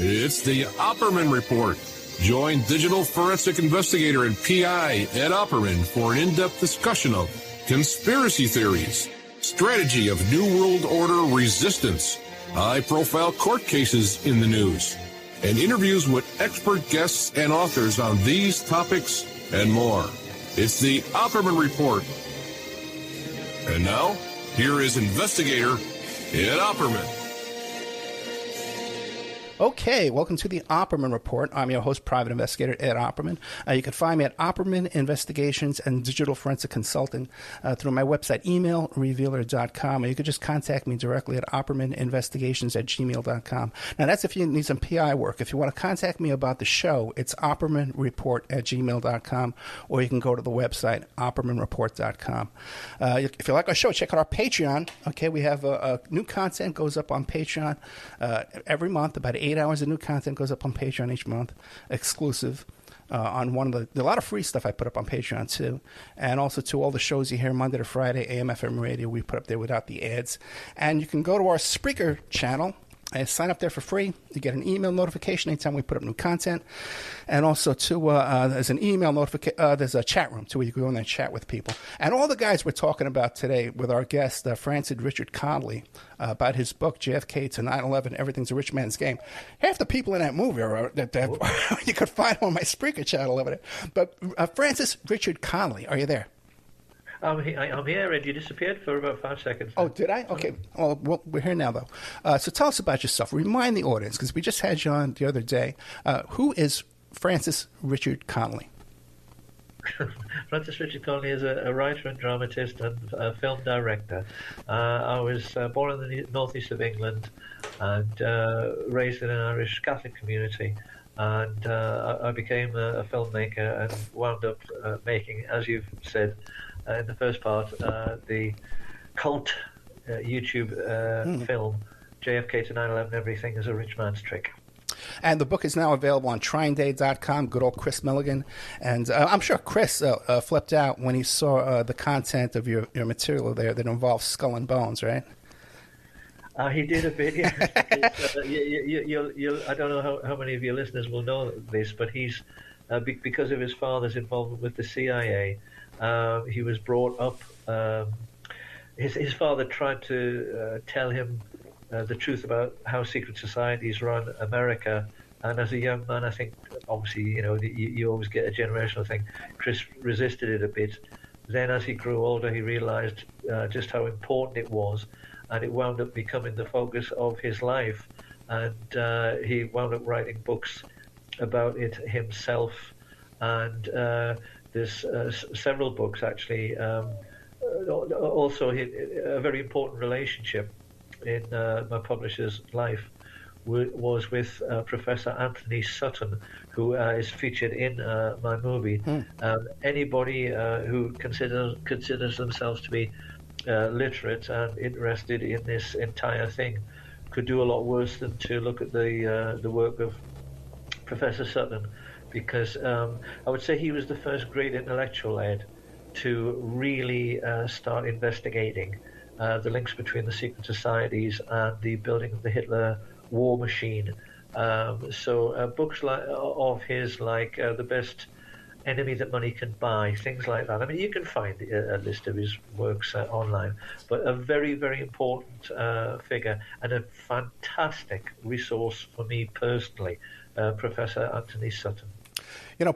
It's the Opperman Report. Join digital forensic investigator and PI Ed Opperman for an in-depth discussion of conspiracy theories, strategy of New World Order resistance, high-profile court cases in the news, and interviews with expert guests and authors on these topics and more. It's the Opperman Report. And now, here is investigator Ed Opperman. Okay, welcome to the Opperman Report. I'm your host, private investigator Ed Opperman. You can find me at Opperman Investigations and Digital Forensic Consulting through my website, emailrevealer.com, or you could just contact me directly at oppermaninvestigations@gmail.com. Now, that's if you need some PI work. If you want to contact me about the show, it's oppermanreport@gmail.com, or you can go to the website, oppermanreport.com. If you like our show, check out our Patreon. Okay, we have new content goes up on Patreon every month, about 8 hours of new content goes up on Patreon each month, exclusive on one of a lot of free stuff I put up on Patreon too, and also to all the shows you hear Monday to Friday, AM, FM radio, we put up there without the ads. And you can go to our Spreaker channel. Sign up there for free. You get an email notification anytime we put up new content. And also, there's an email notification. There's a chat room, too, where you can go in there and chat with people. And all the guys we're talking about today with our guest, Francis Richard Conolly, about his book, JFK to 9/11, Everything's a Rich Man's Game. Half the people in that movie you could find on my Spreaker channel over there. But Francis Richard Conolly, are you there? I'm here, and you disappeared for about 5 seconds. Oh, did I? Okay. Well, we're here now, though. So tell us about yourself. Remind the audience, because we just had you on the other day. Who is Francis Richard Conolly? Francis Richard Conolly is a writer and dramatist and a film director. I was born in the northeast of England and raised in an Irish Catholic community. And I became a filmmaker and wound up making, as you've said, in the first part, the cult YouTube film, JFK to 9/11, Everything is a Rich Man's Trick. And the book is now available on tryingday.com, good old Chris Milligan. And I'm sure Chris flipped out when he saw the content of your material there that involves skull and bones, right? He did a bit, yeah. I don't know how many of your listeners will know this, but he's, because of his father's involvement with the CIA, he was brought up. His father tried to tell him the truth about how secret societies run America, and as a young man, I think obviously you always get a generational thing. Chris resisted it a bit. Then, as he grew older, he realized just how important it was, and it wound up becoming the focus of his life. And he wound up writing books about it himself, and there's several books actually. Also, a very important relationship in my publisher's life was with Professor Anthony Sutton, who is featured in my movie. Anybody who considers themselves to be literate and interested in this entire thing could do a lot worse than to look at the work of Professor Sutton, because I would say he was the first great intellectual, Ed, to really start investigating the links between the secret societies and the building of the Hitler war machine. So books of his, like The Best Enemy That Money Can Buy, things like that. I mean, you can find a list of his works online, but a very, very important figure and a fantastic resource for me personally, Professor Anthony Sutton.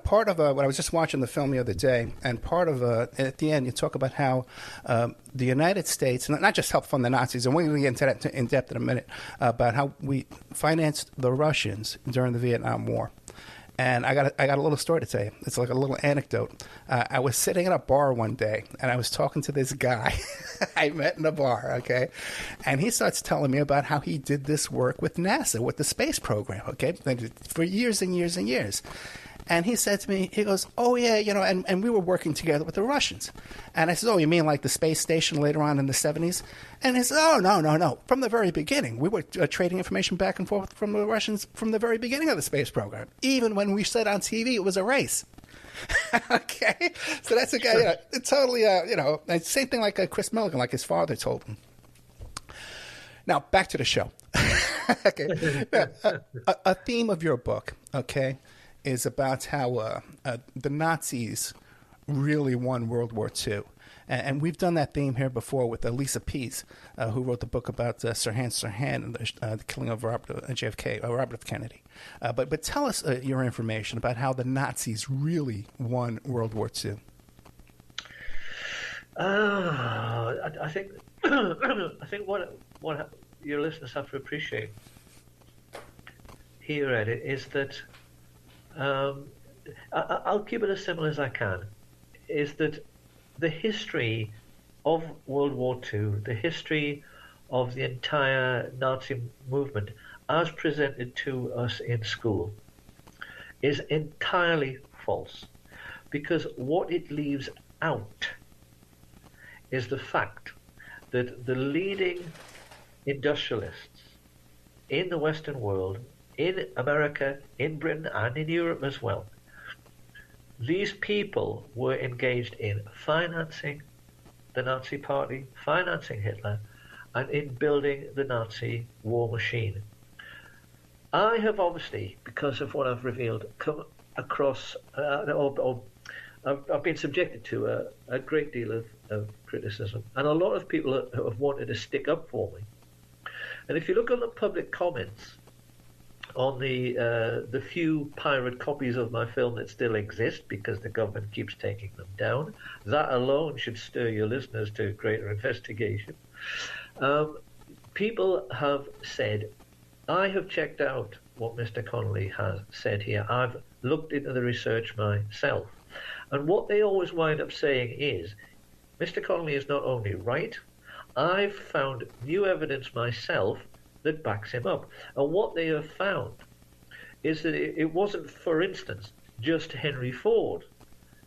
Part of when I was just watching the film the other day, and part of at the end, you talk about how the United States, not just helped fund the Nazis, and we're going to get into that in depth in a minute, about how we financed the Russians during the Vietnam War. And I got a little story to tell you. It's like a little anecdote. I was sitting in a bar one day, and I was talking to this guy I met in a bar, okay? And he starts telling me about how he did this work with NASA, with the space program, okay, for years and years and years. And he said to me, he goes, oh, yeah, and we were working together with the Russians. And I said, oh, you mean like the space station later on in the 70s? And he said, oh, no. From the very beginning. We were trading information back and forth from the Russians from the very beginning of the space program. Even when we said on TV it was a race. Okay? So that's a guy, totally, same thing like Chris Milligan, like his father told him. Now, back to the show. Okay. Now, a theme of your book, okay, is about how the Nazis really won World War II. And we've done that theme here before with Lisa Pease, who wrote the book about Sirhan Sirhan and the killing of JFK, Robert Kennedy. But tell us your information about how the Nazis really won World War II. I think I think what your listeners have to appreciate here, Ed, is that I'll keep it as simple as I can. Is that the history of World War II, the history of the entire Nazi movement, as presented to us in school, is entirely false, because what it leaves out is the fact that the leading industrialists in the Western world, in America, in Britain, and in Europe as well, these people were engaged in financing the Nazi Party, financing Hitler, and in building the Nazi war machine. I have obviously, because of what I've revealed, come across, I've been subjected to a great deal of criticism, and a lot of people have wanted to stick up for me. And if you look on the public comments on the few pirate copies of my film that still exist, because the government keeps taking them down, that alone should stir your listeners to greater investigation. People have said, I have checked out what Mr. Conolly has said here. I've looked into the research myself. And what they always wind up saying is, Mr. Conolly is not only right, I've found new evidence myself that backs him up. And what they have found is that it wasn't, for instance, just Henry Ford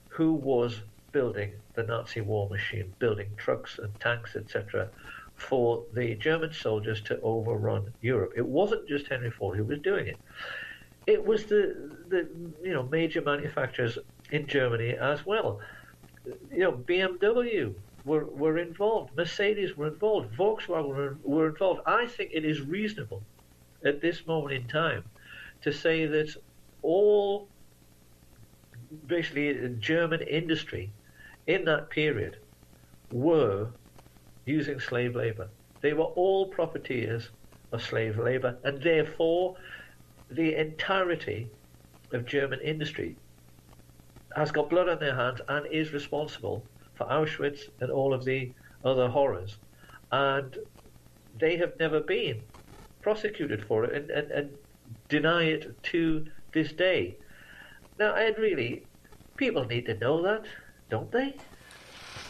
who was building the Nazi war machine, building trucks and tanks, etc., for the German soldiers to overrun Europe. It wasn't just Henry Ford who was doing it. It was the major manufacturers in Germany as well. BMW were involved, Mercedes were involved, Volkswagen were involved. I think it is reasonable at this moment in time to say that all basically German industry in that period were using slave labor. They were all profiteers of slave labor, and therefore the entirety of German industry has got blood on their hands and is responsible for Auschwitz and all of the other horrors. And they have never been prosecuted for it and deny it to this day. Now, Ed, really, people need to know that, don't they?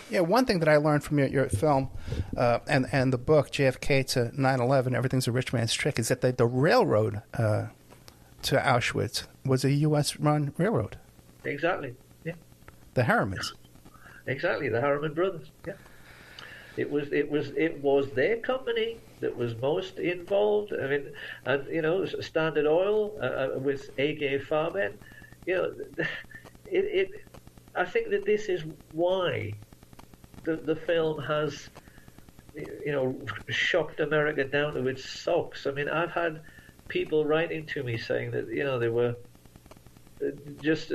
Yeah, one thing that I learned from your film and the book, JFK to 9/11, Everything's a Rich Man's Trick, is that the railroad to Auschwitz was a U.S.-run railroad. Exactly, yeah. The Harrimans. Exactly, the Harriman brothers, yeah. It was their company that was most involved. I mean, and Standard Oil with A.G. Farben. I think that this is why the film has, shocked America down to its socks. I mean, I've had people writing to me saying that they were just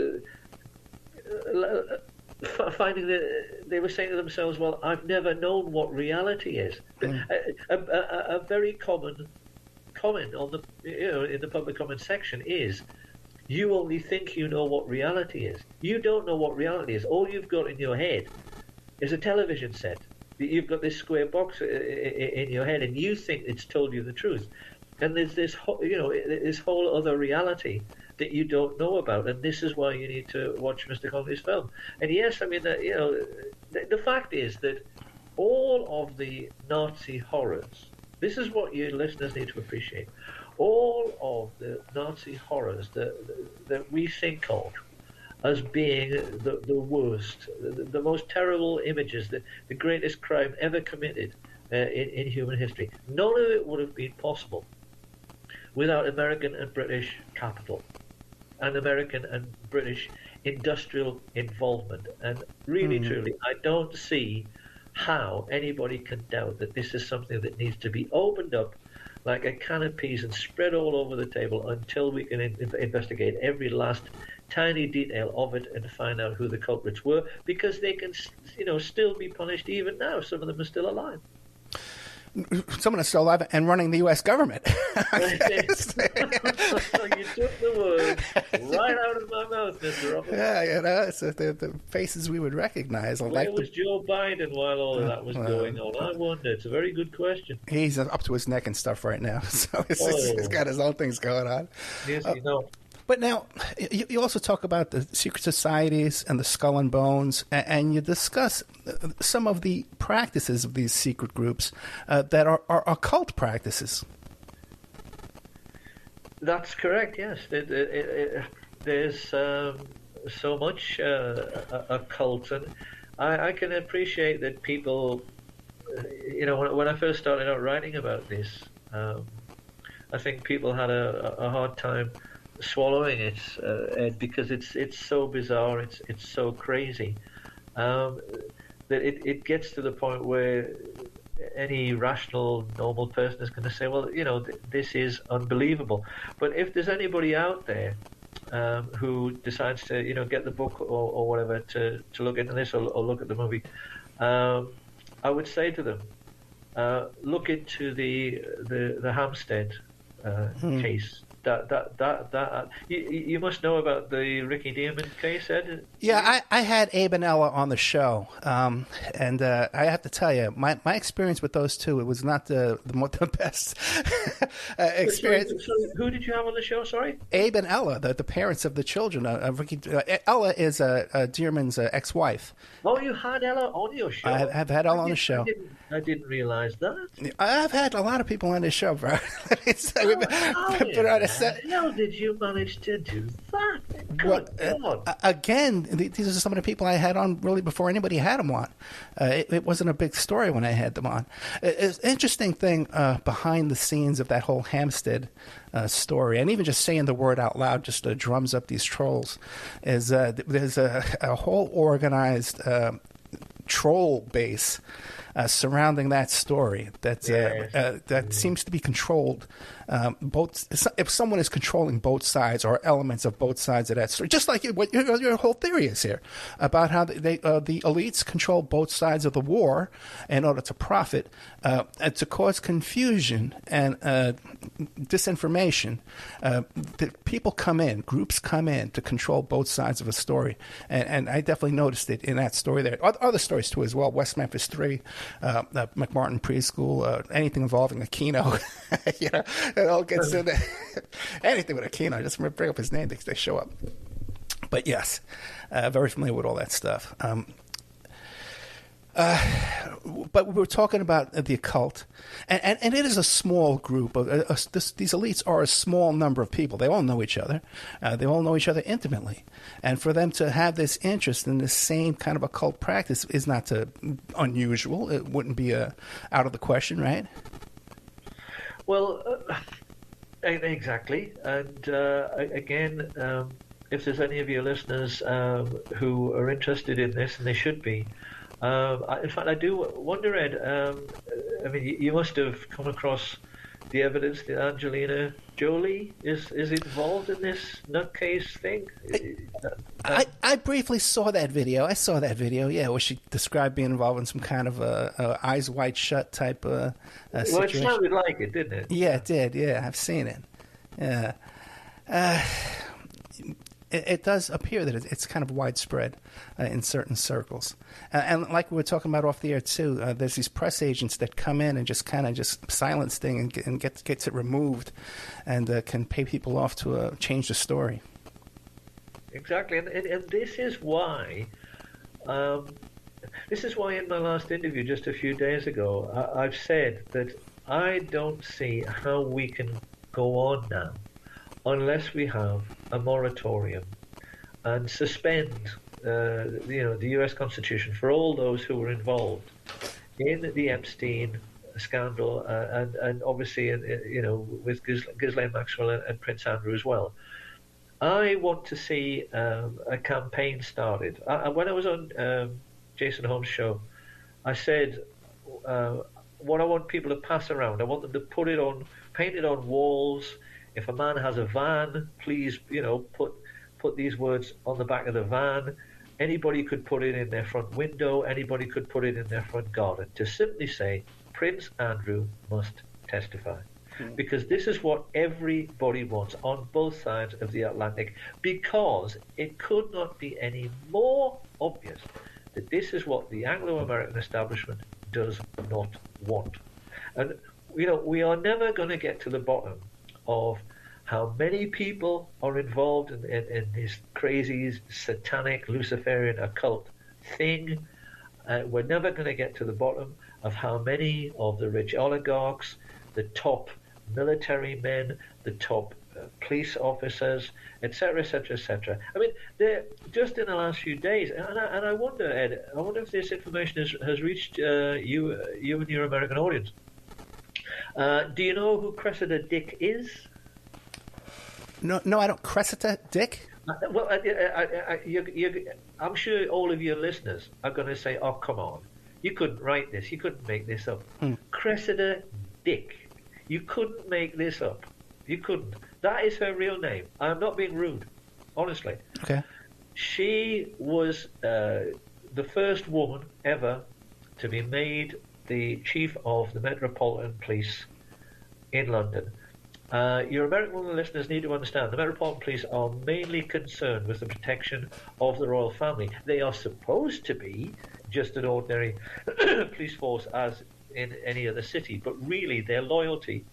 finding that they were saying to themselves, "Well, I've never known what reality is." A very common comment on the in the public comment section is, "You only think you know what reality is. You don't know what reality is. All you've got in your head is a television set. You've got this square box in your head, and you think it's told you the truth. And there's this whole other reality that you don't know about, and this is why you need to watch Mr. Conolly's film." And yes, I mean the fact is that all of the Nazi horrors. This is what your listeners need to appreciate. All of the Nazi horrors that we think of as being the worst, the most terrible images, the greatest crime ever committed in human history. None of it would have been possible without American and British capital and American and British industrial involvement. And really, truly, I don't see how anybody can doubt that this is something that needs to be opened up like a can of peas and spread all over the table until we can investigate every last tiny detail of it and find out who the culprits were, because they can, still be punished even now. Some of them are still alive. Someone is still alive and running the U.S. government. You took the words right out of my mouth, Mr. Roberts. Yeah, it's the faces we would recognize. Where was Joe Biden while all of that was going on? I wonder. It's a very good question. He's up to his neck and stuff right now, so he's got his own things going on. Yes, But now, you also talk about the secret societies and the skull and bones, and you discuss some of the practices of these secret groups that are occult practices. That's correct, yes. There's so much occult, and I can appreciate that people, when I first started out writing about this, I think people had a hard time swallowing it, Ed, because it's so bizarre, it's so crazy, that it gets to the point where any rational, normal person is going to say, well, this is unbelievable. But if there's anybody out there who decides to, get the book or whatever to look into this or look at the movie, I would say to them, look into the Hampstead case. You must know about the Ricky Dearman case, Ed? Yeah, I had Abe and Ella on the show, and I have to tell you, my experience with those two, it was not the best experience. So who did you have on the show? Sorry, Abe and Ella, the parents of the children. Ricky, Ella is Dearman's ex-wife. Oh, you had Ella on your show? I've had Ella on the show. I didn't realize that. I've had a lot of people on this show, bro. How did you manage to do that? God. Again, these are some of the people I had on really before anybody had them on. It wasn't a big story when I had them on. It's an interesting thing behind the scenes of that whole Hampstead story, and even just saying the word out loud just drums up these trolls, is there's a whole organized troll base surrounding that story that seems to be controlled. If someone is controlling both sides or elements of both sides of that story, just like what your whole theory is here about how the elites control both sides of the war in order to profit, and to cause confusion and disinformation. People come in, groups come in to control both sides of a story, and I definitely noticed it in that story there. Other stories too as well. West Memphis 3, McMartin Preschool, anything involving Aquino, it all gets in there. Anything with Aquino, just bring up his name, they show up. But yes, very familiar with all that stuff. But we're talking about the occult, and it is a small group. These elites are a small number of people. They all know each other. They all know each other intimately. And for them to have this interest in the same kind of occult practice is not unusual. It wouldn't be out of the question, right? Well, exactly. And again, if there's any of your listeners who are interested in this, and they should be, in fact, I do wonder, Ed, I mean, you must have come across the evidence that Angelina Jolie is involved in this nutcase thing. I briefly saw that video. Yeah, where she described being involved in some kind of eyes wide shut type situation. Well, it sounded like it, didn't it? Yeah, it did. Yeah, I've seen it. Yeah. It does appear that it's kind of widespread in certain circles. And like we were talking about off the air, too, there's these press agents that come in and just kind of just silence things and gets it removed and can pay people off to change the story. Exactly. And this is why... This is why in my last interview just a few days ago, I've said that I don't see how we can go on now unless we have a moratorium and suspend the U.S. Constitution for all those who were involved in the Epstein scandal and obviously with Ghislaine Maxwell and Prince Andrew as well. I want to see a campaign started. When I was on Jason Holmes' show I said, what I want people to pass around, I want them to paint it on walls. If a man has a van, please, put these words on the back of the van. Anybody could put it in their front window. Anybody could put it in their front garden. To simply say, Prince Andrew must testify. Because this is what everybody wants on both sides of the Atlantic, because it could not be any more obvious that this is what the Anglo-American establishment does not want. And, we are never going to get to the bottom of how many people are involved in this crazy, satanic, Luciferian occult thing. We're never going to get to the bottom of how many of the rich oligarchs, the top military men, the top police officers, etc., etc., etc. I mean, they're just in the last few days, and I wonder, Ed, if this information has reached you and your American audience. Do you know who Cressida Dick is? No, I don't. Cressida Dick? Well, I'm sure all of your listeners are going to say, "Oh, come on, you couldn't write this. You couldn't make this up." Cressida Dick. You couldn't make this up. You couldn't. That is her real name. I'm not being rude, honestly. Okay. She was the first woman ever to be made the chief of the Metropolitan Police in London. Your American listeners need to understand the Metropolitan Police are mainly concerned with the protection of the royal family. They are supposed to be just an ordinary police force as in any other city, but really their loyalty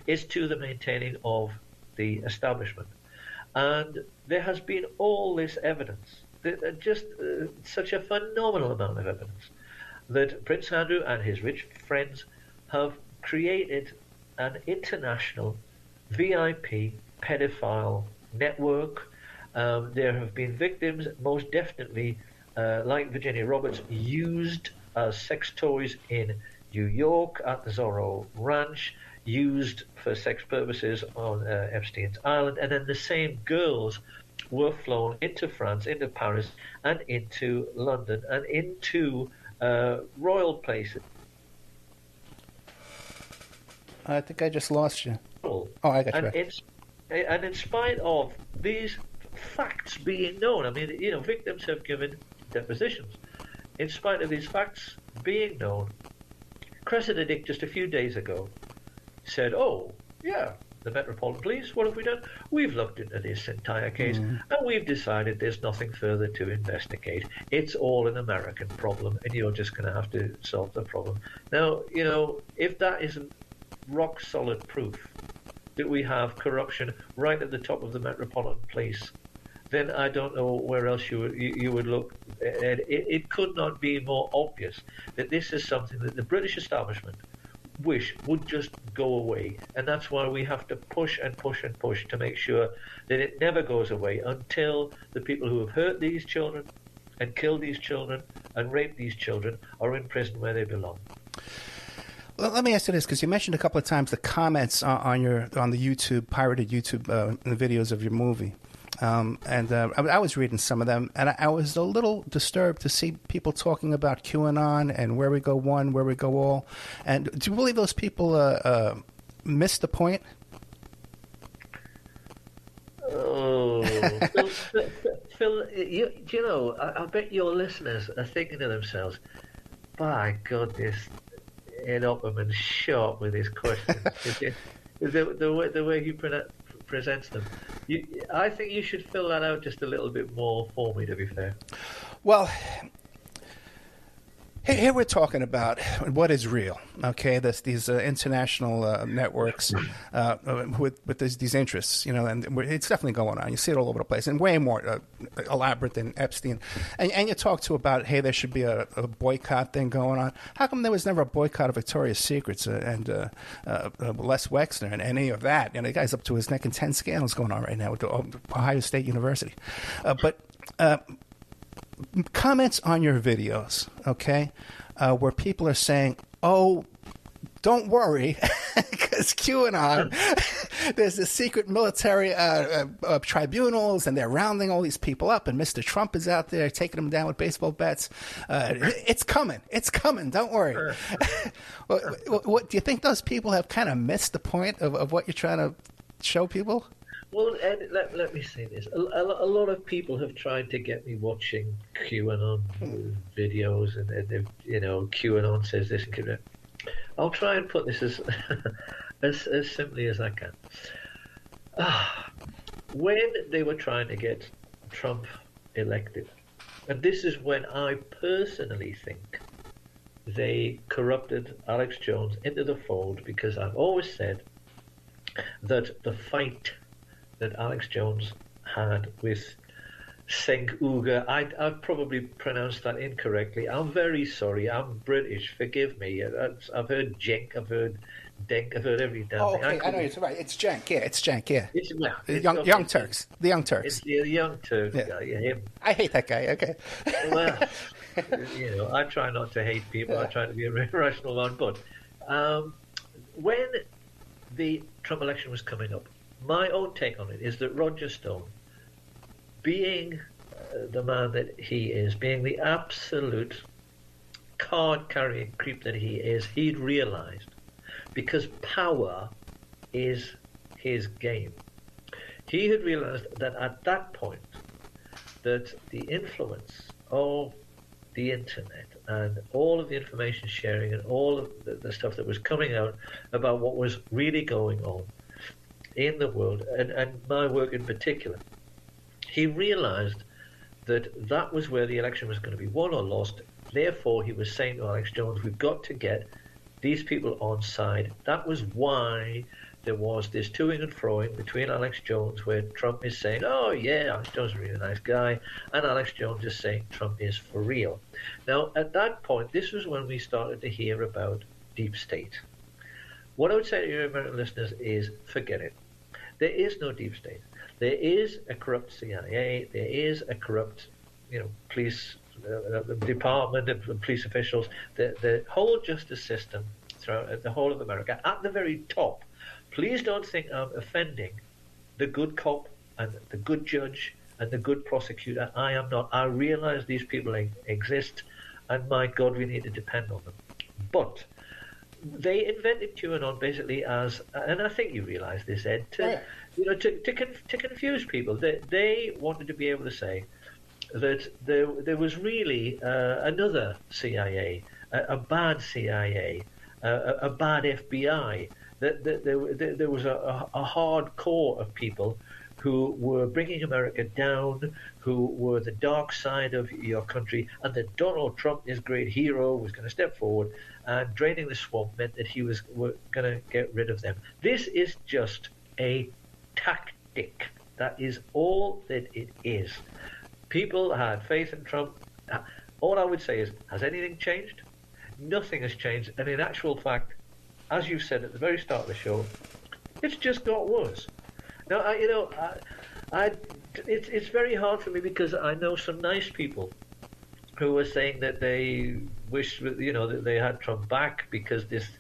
is to the maintaining of the establishment. And there has been all this evidence, just such a phenomenal amount of evidence, that Prince Andrew and his rich friends have created an international VIP pedophile network. There have been victims, most definitely, like Virginia Roberts, used as sex toys in New York at the Zorro Ranch, used for sex purposes on Epstein's Island, and then the same girls were flown into France, into Paris, and into London, and into royal places. I think I just lost you. Oh, I got you back. And in spite of these facts being known, I mean, victims have given depositions. In spite of these facts being known, Cressida Dick just a few days ago said, "Oh, yeah, the Metropolitan Police, what have we done? We've looked into this entire case and we've decided there's nothing further to investigate. It's all an American problem and you're just going to have to solve the problem." Now, if that isn't rock solid proof that we have corruption right at the top of the Metropolitan Police, then I don't know where else you would look. It could not be more obvious that this is something that the British establishment wish would just go away. And that's why we have to push and push and push to make sure that it never goes away until the people who have hurt these children and killed these children and raped these children are in prison where they belong. Well, let me ask you this, because you mentioned a couple of times the comments on the YouTube, pirated YouTube videos of your movie. I was reading some of them, and I was a little disturbed to see people talking about QAnon and where we go one, where we go all. And do you believe those people missed the point? Oh, Phil, I bet your listeners are thinking to themselves, "By God, this Ed Opperman's sharp with his questions." the way he presents them. I think you should fill that out just a little bit more for me, to be fair. Well, here we're talking about what is real, okay? These international networks with these interests, and it's definitely going on. You see it all over the place, and way more elaborate than Epstein. And you talk about, hey, there should be a boycott thing going on. How come there was never a boycott of Victoria's Secrets and Les Wexner and any of that? The guy's up to his neck in 10 scandals going on right now with the Ohio State University. Comments on your videos, okay, where people are saying, "Oh, don't worry, because QAnon, there's a secret military tribunals, and they're rounding all these people up, and Mr. Trump is out there taking them down with baseball bats. It's coming. It's coming. Don't worry. What do you think those people have kind of missed the point of what you're trying to show people? Well, Ed, let me say this. A lot of people have tried to get me watching QAnon videos, and QAnon says this and QAnon. I'll try and put this as as simply as I can. When they were trying to get Trump elected, and this is when I personally think they corrupted Alex Jones into the fold, because I've always said that the fight that Alex Jones had with Singh Uga, I've probably pronounced that incorrectly. I'm very sorry. I'm British. Forgive me. I've heard Jenk. I've heard Denk. I've heard every damn thing. Okay, I know it's right. It's Jenk. Yeah, it's Jenk. Yeah. It's Young Turks. The Young Turks. It's the Young Turks guy. Yeah, him. I hate that guy. Okay. Well, I try not to hate people. I try to be a rational one. But when the Trump election was coming up, my own take on it is that Roger Stone, being the man that he is, being the absolute card-carrying creep that he is, he'd realized, because power is his game, he had realized that at that point, that the influence of the internet and all of the information sharing and all of the stuff that was coming out about what was really going on in the world, and my work in particular, he realized that was where the election was going to be won or lost. Therefore, he was saying to Alex Jones, we've got to get these people on side. That was why there was this toing and froing between Alex Jones, where Trump is saying, oh yeah, Alex Jones is a really nice guy, and Alex Jones is saying Trump is for real. Now, at that point, this was when we started to hear about deep state. What I would say to your American listeners is, forget it. There is no deep state. There is a corrupt CIA. There is a corrupt, police department and police officials. The whole justice system throughout the whole of America, at the very top. Please don't think I'm offending the good cop and the good judge and the good prosecutor. I am not. I realize these people exist, and my God, we need to depend on them. But they invented QAnon basically as, and I think you realize this, Ed, to confuse people. They wanted to be able to say that there was really another CIA, a bad CIA, a bad FBI. That there was a hard core of people who were bringing America down, who were the dark side of your country, and that Donald Trump, this great hero, was going to step forward, and draining the swamp meant that he was going to get rid of them. This is just a tactic. That is all that it is. People had faith in Trump. All I would say is, has anything changed? Nothing has changed. And in actual fact, as you said at the very start of the show, it's just got worse. Now, it's very hard for me, because I know some nice people who are saying that they wish, that they had Trump back, because this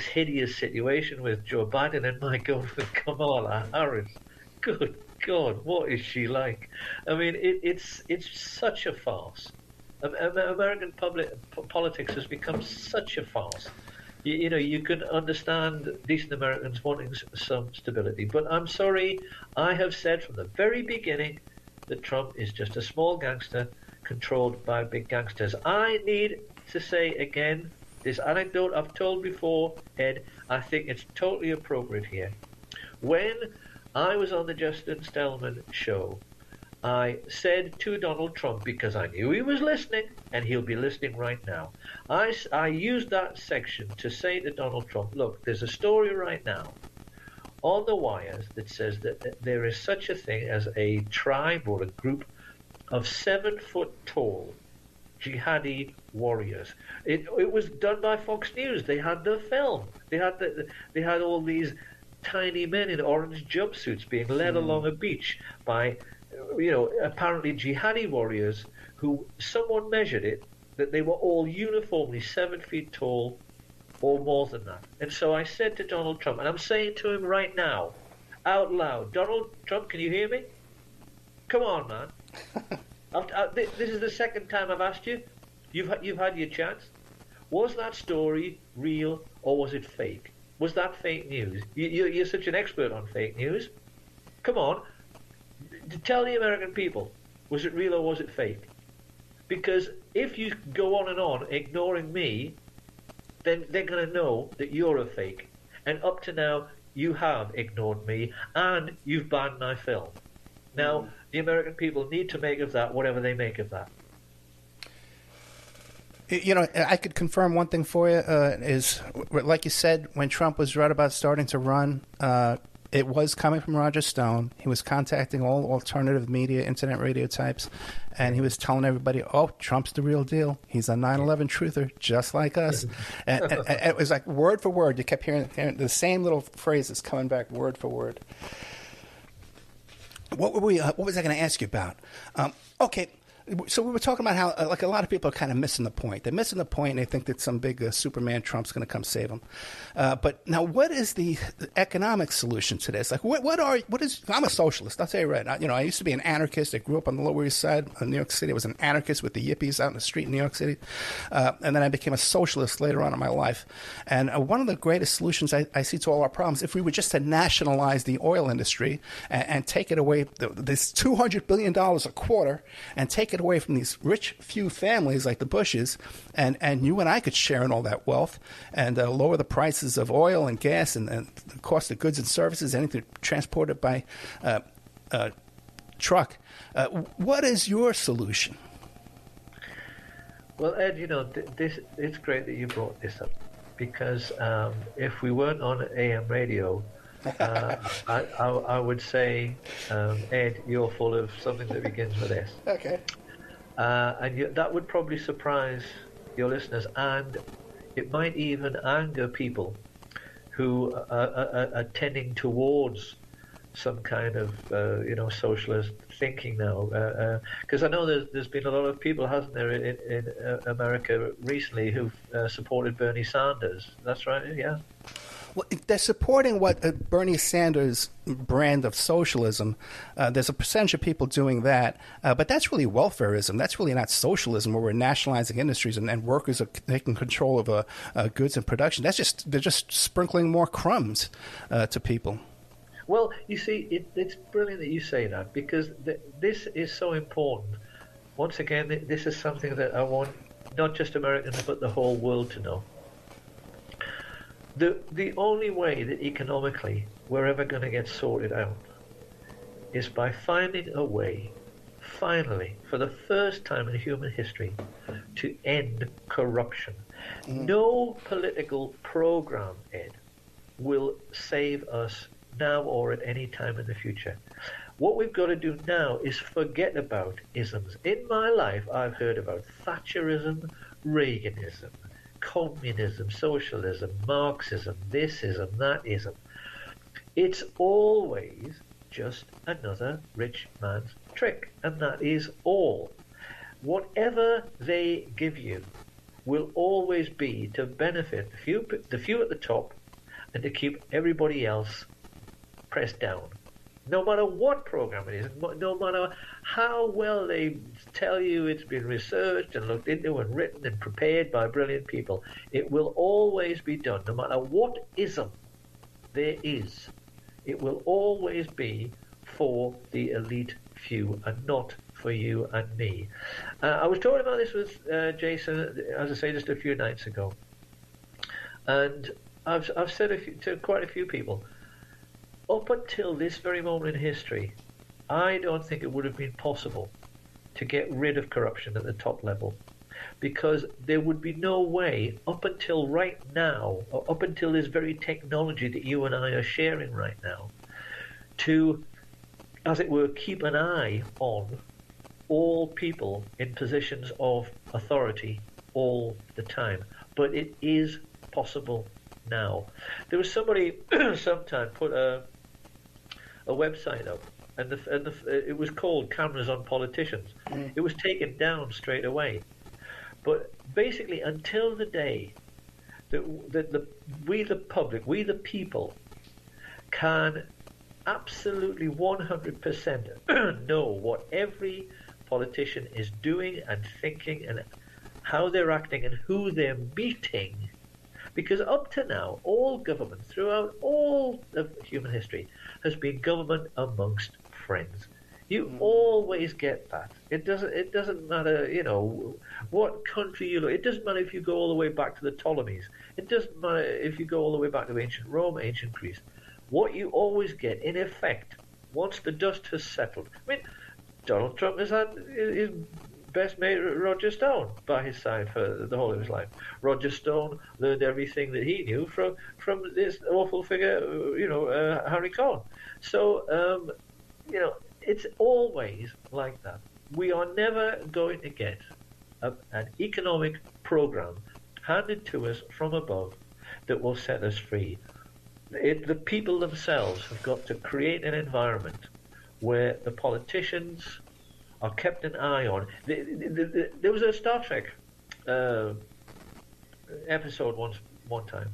hideous situation with Joe Biden and my God, with Kamala Harris. Good God, what is she like? I mean, it's such a farce. American politics has become such a farce. You can understand decent Americans wanting some stability. But I'm sorry, I have said from the very beginning that Trump is just a small gangster controlled by big gangsters. I need to say again, this anecdote I've told before, Ed, I think it's totally appropriate here. When I was on the Justin Stellman show, I said to Donald Trump, because I knew he was listening, and he'll be listening right now, I used that section to say to Donald Trump, look, there's a story right now on the wires that says that there is such a thing as a tribe or a group of 7-foot-tall jihadi warriors. It was done by Fox News. They had the film. They had all these tiny men in orange jumpsuits being led along a beach by apparently jihadi warriors who someone measured it that they were all uniformly 7 feet tall, or more than that. And so I said to Donald Trump, and I'm saying to him right now, out loud, Donald Trump, can you hear me? Come on, man. This is the second time I've asked you. You've had your chance. Was that story real or was it fake? Was that fake news? You're such an expert on fake news. Come on. Tell the American people, was it real or was it fake? Because if you go on and on ignoring me, then they're going to know that you're a fake. And up to now, you have ignored me and you've banned my film. Now, the American people need to make of that whatever they make of that. You know, I could confirm one thing for you is, like you said, when Trump was right about starting to run, it was coming from Roger Stone. He was contacting all alternative media, internet radio types, and he was telling everybody, oh, Trump's the real deal. He's a 9/11 truther, just like us. and it was like word for word. You kept hearing the same little phrases coming back word for word. What was I going to ask you about? Okay. So we were talking about how, like, a lot of people are kind of missing the point. They're missing the point, and they think that some big Superman Trump's going to come save them. But now, what is the economic solution to this? Like, what is? I'm a socialist. I'll tell you right. I used to be an anarchist. I grew up on the Lower East Side of New York City. I was an anarchist with the yippies out in the street in New York City, and then I became a socialist later on in my life. And one of the greatest solutions I see to all our problems, if we were just to nationalize the oil industry and take it away, this $200 billion a quarter, and take it away from these rich few families like the Bushes, and you and I could share in all that wealth and lower the prices of oil and gas and the cost of goods and services, anything transported by truck. What is your solution? Well, Ed, it's great that you brought this up, because if we weren't on AM radio, I would say, Ed, you're full of something that begins with S. Okay. And that would probably surprise your listeners, and it might even anger people who are tending towards some kind of socialist thinking now. Because I know there's been a lot of people, hasn't there, in America recently who've supported Bernie Sanders. That's right, yeah. Well, they're supporting what Bernie Sanders' brand of socialism. There's a percentage of people doing that, but that's really welfareism. That's really not socialism, where we're nationalizing industries and workers are taking control of goods and production. They're just sprinkling more crumbs to people. Well, you see, it's brilliant that you say that, because this is so important. Once again, this is something that I want not just Americans but the whole world to know. The only way that economically we're ever going to get sorted out is by finding a way, finally, for the first time in human history, to end corruption. No political program, Ed, will save us now or at any time in the future. What we've got to do now is forget about isms. In my life, I've heard about Thatcherism, Reaganism, communism, socialism, Marxism, thisism, thatism. It's always just another rich man's trick, and that is all. Whatever they give you will always be to benefit the few at the top and to keep everybody else pressed down. No matter what program it is, no matter how well they tell you it's been researched and looked into and written and prepared by brilliant people, it will always be done. No matter what ism there is, it will always be for the elite few and not for you and me. I was talking about this with Jason, as I say, just a few nights ago. And I've said to quite a few people, up until this very moment in history, I don't think it would have been possible to get rid of corruption at the top level, because there would be no way up until right now, or up until this very technology that you and I are sharing right now, to, as it were, keep an eye on all people in positions of authority all the time. But it is possible now. There was somebody sometime put a website up, and it was called Cameras on Politicians. It was taken down straight away. But basically, until the day that we the public, we the people, can absolutely 100% know what every politician is doing and thinking and how they're acting and who they're meeting. Because up to now, all government throughout all of human history has been government amongst friends. You always get that. It doesn't matter, what country you look. It doesn't matter if you go all the way back to the Ptolemies. It doesn't matter if you go all the way back to ancient Rome, ancient Greece. What you always get, in effect, once the dust has settled. I mean, Donald Trump has had his best mate Roger Stone by his side for the whole of his life. Roger Stone learned everything that he knew from this awful figure, Harry Cohn. So, it's always like that. We are never going to get an economic program handed to us from above that will set us free. The people themselves have got to create an environment where the politicians are kept an eye on. There was a Star Trek episode one time,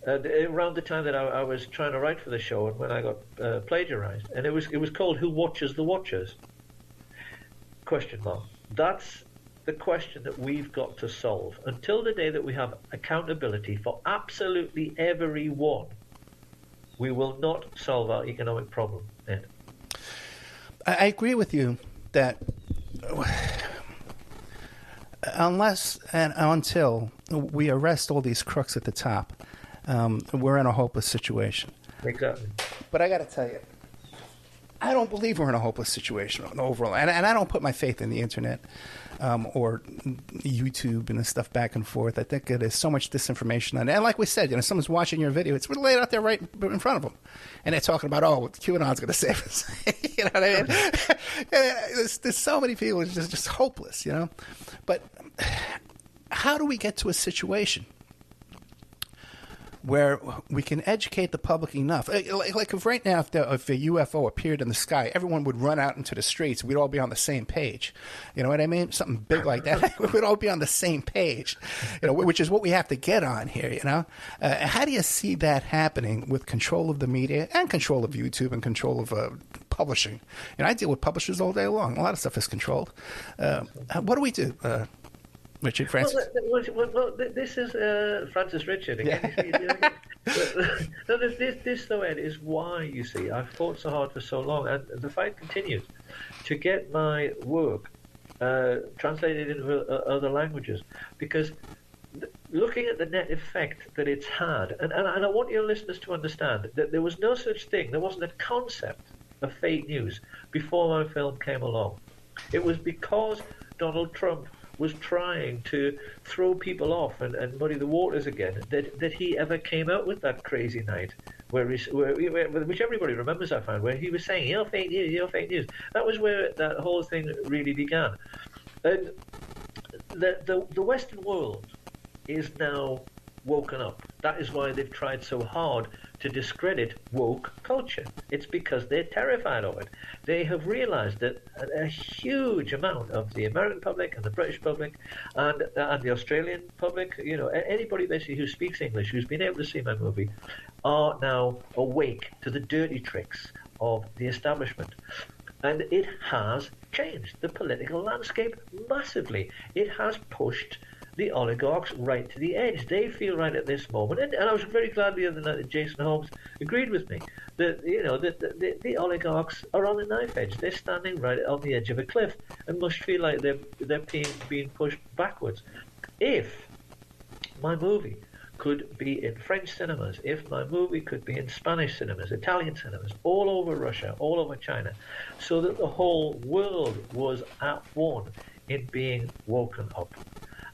around the time that I was trying to write for the show, and when I got plagiarized, and it was called "Who Watches the Watchers?" ? That's the question that we've got to solve. Until the day that we have accountability for absolutely everyone, we will not solve our economic problem. Ed. I agree with you that unless and until we arrest all these crooks at the top, we're in a hopeless situation. Exactly. But I got to tell you, I don't believe we're in a hopeless situation overall. And I don't put my faith in the internet or YouTube and this stuff back and forth. I think there's so much disinformation on it. And like we said, someone's watching your video. It's laid out there right in front of them. And they're talking about, QAnon's going to save us. You know what I mean? There's so many people who are just hopeless, But how do we get to a situation where we can educate the public enough? Like if right now, if a UFO appeared in the sky, everyone would run out into the streets. We'd all be on the same page. You know what I mean? Something big like that. We'd all be on the same page, which is what we have to get on here, How do you see that happening with control of the media and control of YouTube and control of publishing? I deal with publishers all day long. A lot of stuff is controlled. What do we do? Richard Francis. Well, this is Francis Richard again. Yeah. This though, Ed, is why, you see, I've fought so hard for so long, and the fight continues to get my work translated into other languages, because looking at the net effect that it's had, and I want your listeners to understand that there was no such thing, there wasn't a concept of fake news before my film came along. It was because Donald Trump was trying to throw people off and muddy the waters again that he ever came out with that crazy night which everybody remembers, I found, where he was saying, you're fake news. That was where that whole thing really began. And the Western world is now woken up. That is why they've tried so hard to discredit woke culture. It's because they're terrified of it. They have realized that a huge amount of the American public and the British public and the Australian public, anybody basically who speaks English, who's been able to see my movie, are now awake to the dirty tricks of the establishment. And it has changed the political landscape massively. It has pushed the oligarchs right to the edge. They feel right at this moment, and I was very glad the other night that Jason Holmes agreed with me that the oligarchs are on the knife edge. They're standing right on the edge of a cliff and must feel like they're being pushed backwards. If my movie could be in French cinemas, if my movie could be in Spanish cinemas, Italian cinemas, all over Russia, all over China, so that the whole world was at one in being woken up.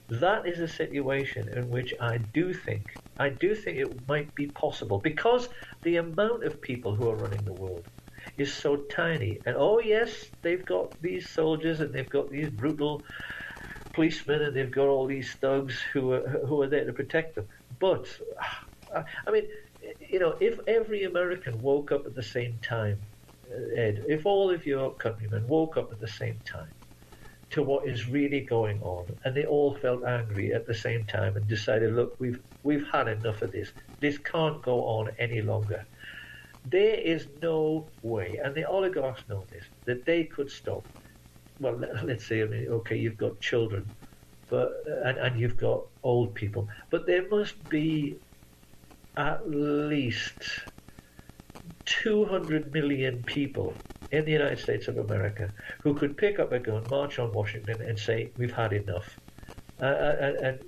That is a situation in which I do think it might be possible, because the amount of people who are running the world is so tiny. And yes, they've got these soldiers and they've got these brutal policemen and they've got all these thugs who are there to protect them. But I mean, if every American woke up at the same time, Ed, if all of your countrymen woke up at the same time, to what is really going on, and they all felt angry at the same time and decided, look, we've had enough of this. This can't go on any longer. There is no way, and the oligarchs know this, that they could stop. Well, let's say, okay, you've got children, and you've got old people, but there must be at least 200 million people in the United States of America who could pick up a gun, march on Washington, and say, "We've had enough," and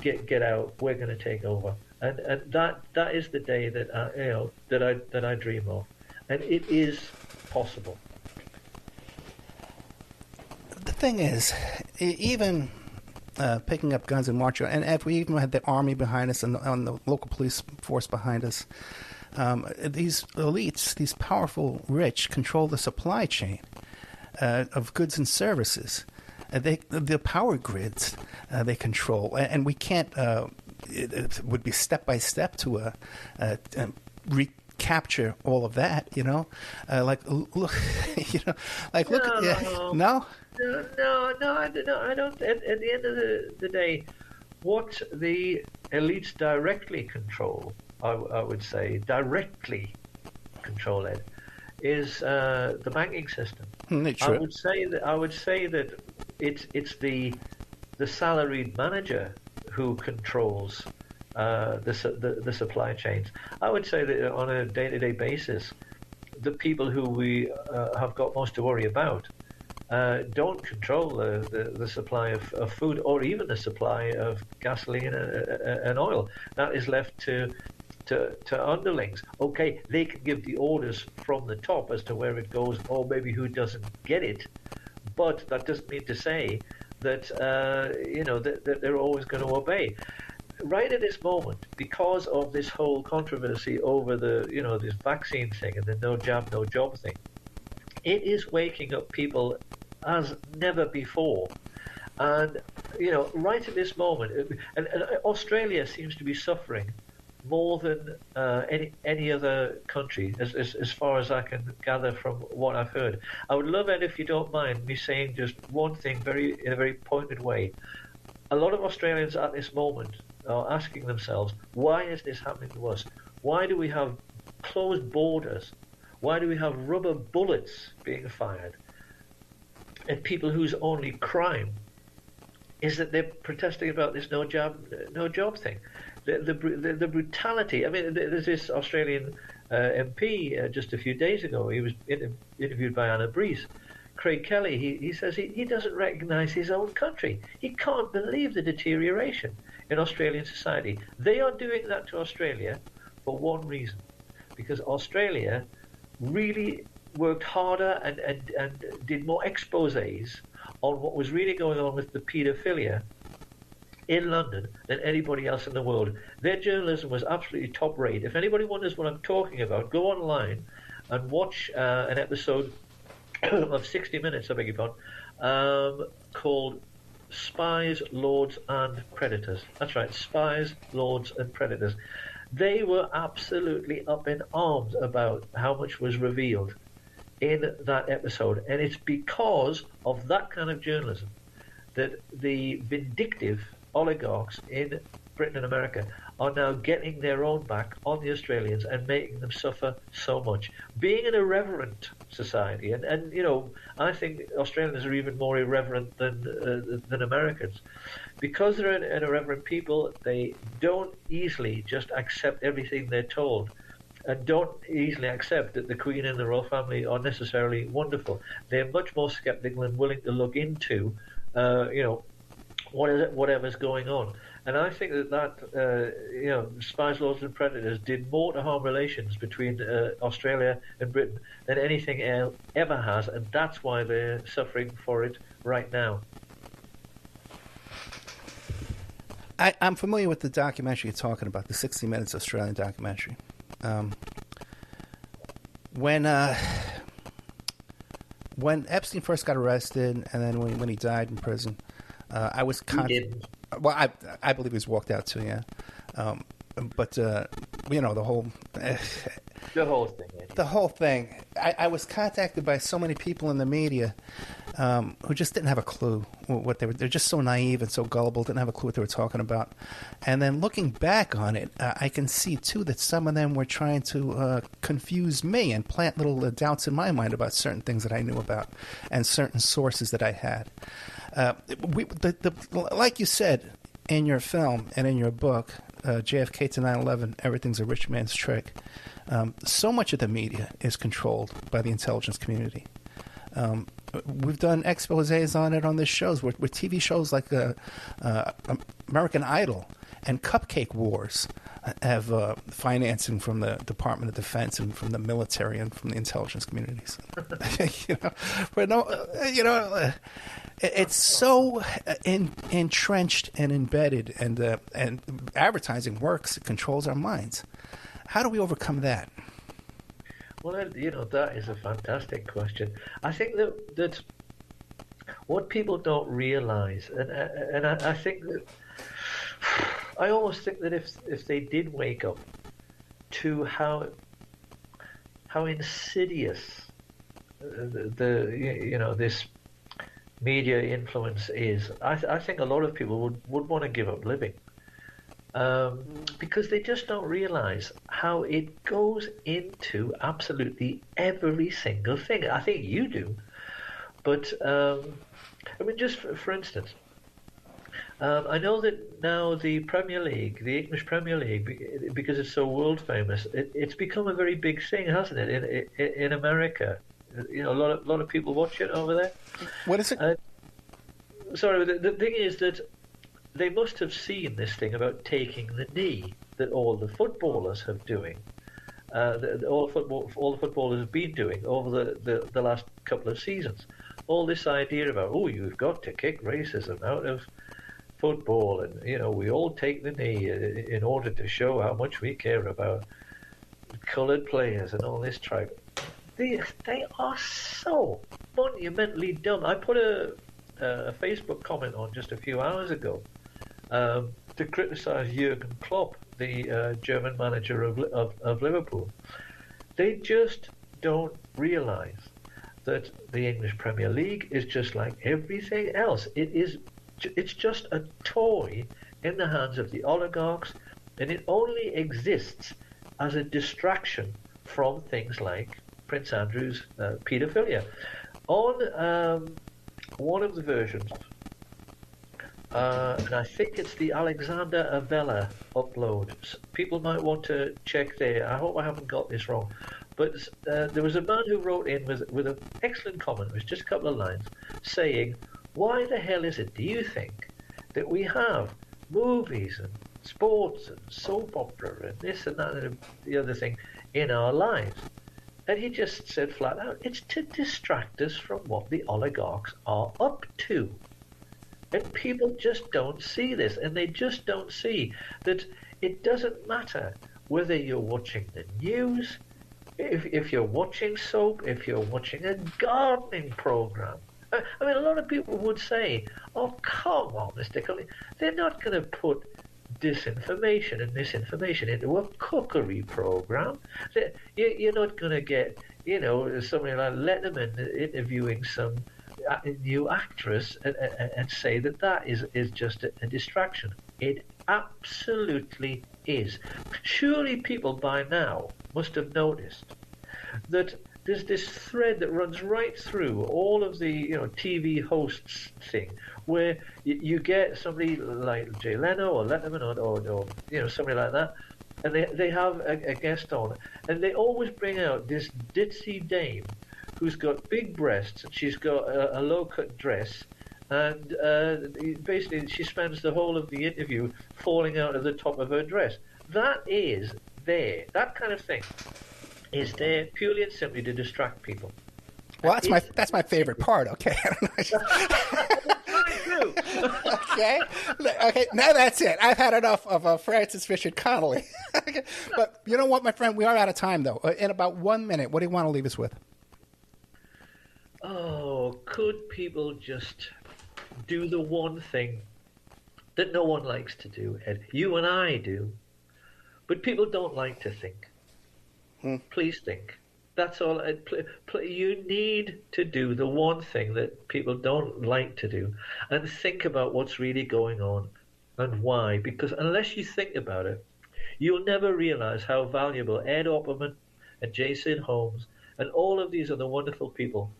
get out. We're going to take over, and that is the day that I dream of, and it is possible. The thing is, even picking up guns and marching, and if we even had the army behind us and the local police force behind us, these elites, these powerful rich, control the supply chain of goods and services. The power grids they control, and we can't. It would be step by step to recapture all of that. Look, look at no. No, I don't. At the end of the day, what the elites directly control, I would say, directly control it, is the banking system. I would say that it's the salaried manager who controls the supply chains. I would say that on a day-to-day basis, the people who we have got most to worry about don't control the supply of food or even the supply of gasoline and oil. That is left to underlings. Okay, they can give the orders from the top as to where it goes or maybe who doesn't get it, but that doesn't mean to say that that they're always going to obey. Right at this moment, because of this whole controversy over this vaccine thing and the no jab, no job thing, it is waking up people as never before. And, right at this moment, and Australia seems to be suffering more than any other country, as far as I can gather from what I've heard. I would love it if you don't mind me saying just one thing in a very pointed way. A lot of Australians at this moment are asking themselves, why is this happening to us? Why do we have closed borders? Why do we have rubber bullets being fired at people whose only crime is that they're protesting about this no job, no job thing? The brutality. I mean, there's this Australian MP just a few days ago. He was interviewed by Anna Breeze. Craig Kelly, he says he doesn't recognise his own country. He can't believe the deterioration in Australian society. They are doing that to Australia for one reason, because Australia really worked harder and did more exposés on what was really going on with the paedophilia in London than anybody else in the world. Their journalism was absolutely top rate. If anybody wonders what I'm talking about, go online and watch an episode of 60 Minutes, I beg your pardon, called Spies, Lords and Predators. That's right, Spies, Lords and Predators. They were absolutely up in arms about how much was revealed in that episode, and it's because of that kind of journalism that the vindictive oligarchs in Britain and America are now getting their own back on the Australians and making them suffer so much. Being an irreverent society, and I think Australians are even more irreverent than Americans. Because they're an irreverent people, they don't easily just accept everything they're told, and don't easily accept that the Queen and the royal family are necessarily wonderful. They're much more sceptical and willing to look into, whatever's going on. And I think that Spies, Lords and Predators did more to harm relations between Australia and Britain than anything else ever has, and that's why they're suffering for it right now. I'm familiar with the documentary you're talking about, the 60 Minutes Australian documentary. When Epstein first got arrested, and then when he died in prison, I was well, I believe he was walked out too, yeah. But the whole the whole thing. The whole thing. I was contacted by so many people in the media who just didn't have a clue what they were. They're just so naive and so gullible, didn't have a clue what they were talking about. And then looking back on it, I can see, too, that some of them were trying to confuse me and plant little doubts in my mind about certain things that I knew about and certain sources that I had. Like you said in your film and in your book, JFK to 9/11, Everything's a Rich Man's Trick, so much of the media is controlled by the intelligence community. We've done exposés on it on this shows with TV shows like American Idol and Cupcake Wars have financing from the Department of Defense and from the military and from the intelligence communities. It's so entrenched and embedded, and advertising works. It controls our minds. How do we overcome that? Well, that is a fantastic question. I think that what people don't realize, and I think that, I almost think that if they did wake up to how insidious this media influence is, I think a lot of people would want to give up living. Because they just don't realize how it goes into absolutely every single thing. I think you do. But, just for instance, I know that now the Premier League, the English Premier League, because it's so world famous, it's become a very big thing, hasn't it, in America? A lot of people watch it over there. What is it? Sorry, the thing is that they must have seen this thing about taking the knee that all the footballers have doing, all the footballers have been doing over the last couple of seasons. All this idea about, you've got to kick racism out of football, and we all take the knee in order to show how much we care about coloured players and all this tribe. They are so monumentally dumb. I put a Facebook comment on just a few hours ago to criticise Jurgen Klopp, the German manager of Liverpool. They just don't realise that the English Premier League is just like everything else. It's just a toy in the hands of the oligarchs, and it only exists as a distraction from things like Prince Andrew's paedophilia. On one of the versions, and I think it's the Alexander Avella upload. People might want to check there. I hope I haven't got this wrong. But there was a man who wrote in with an excellent comment. It was just a couple of lines saying, why the hell is it, do you think, that we have movies and sports and soap opera and this and that and the other thing in our lives? And he just said flat out, it's to distract us from what the oligarchs are up to. And people just don't see this, and they just don't see that it doesn't matter whether you're watching the news, if you're watching soap, if you're watching a gardening program. I mean, a lot of people would say, oh, come on, Mr. Conolly. They're not going to put disinformation and misinformation into a cookery program. You're not going to get, somebody like Letterman interviewing some new actress and say that is just a distraction. It absolutely is. Surely people by now must have noticed that there's this thread that runs right through all of the TV hosts thing, where you get somebody like Jay Leno or Letterman or somebody like that, and they have a guest on, and they always bring out this ditzy dame who's got big breasts, and she's got a low-cut dress, and basically she spends the whole of the interview falling out of the top of her dress. That is there. That kind of thing is there purely and simply to distract people. Well, that's my favorite part. Okay. Okay. Now that's it. I've had enough of Francis Richard Conolly. Okay. But you know what, my friend? We are out of time, though. In about 1 minute, what do you want to leave us with? Oh, could people just do the one thing that no one likes to do, Ed? You and I do. But people don't like to think. Please think. That's all. You need to do the one thing that people don't like to do, and think about what's really going on and why. Because unless you think about it, you'll never realize how valuable Ed Opperman and Jason Holmes and all of these other wonderful people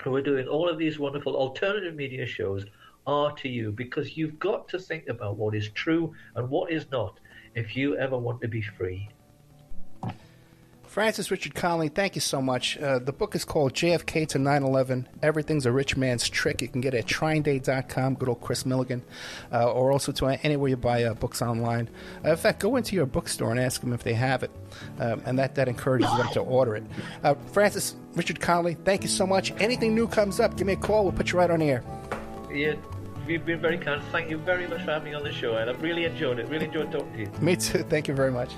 who are doing all of these wonderful alternative media shows are to you. Because you've got to think about what is true and what is not if you ever want to be free. Francis Richard Conolly, thank you so much. The book is called JFK to 9/11, Everything's a Rich Man's Trick. You can get it at TrineDay.com, good old Chris Milligan, or also to anywhere you buy books online. In fact, go into your bookstore and ask them if they have it, and that encourages them to order it. Francis Richard Conolly, thank you so much. Anything new comes up, give me a call. We'll put you right on the air. Yeah, you've been very kind. Thank you very much for having me on the show, and I've really enjoyed it. Really enjoyed talking to you. Me too. Thank you very much.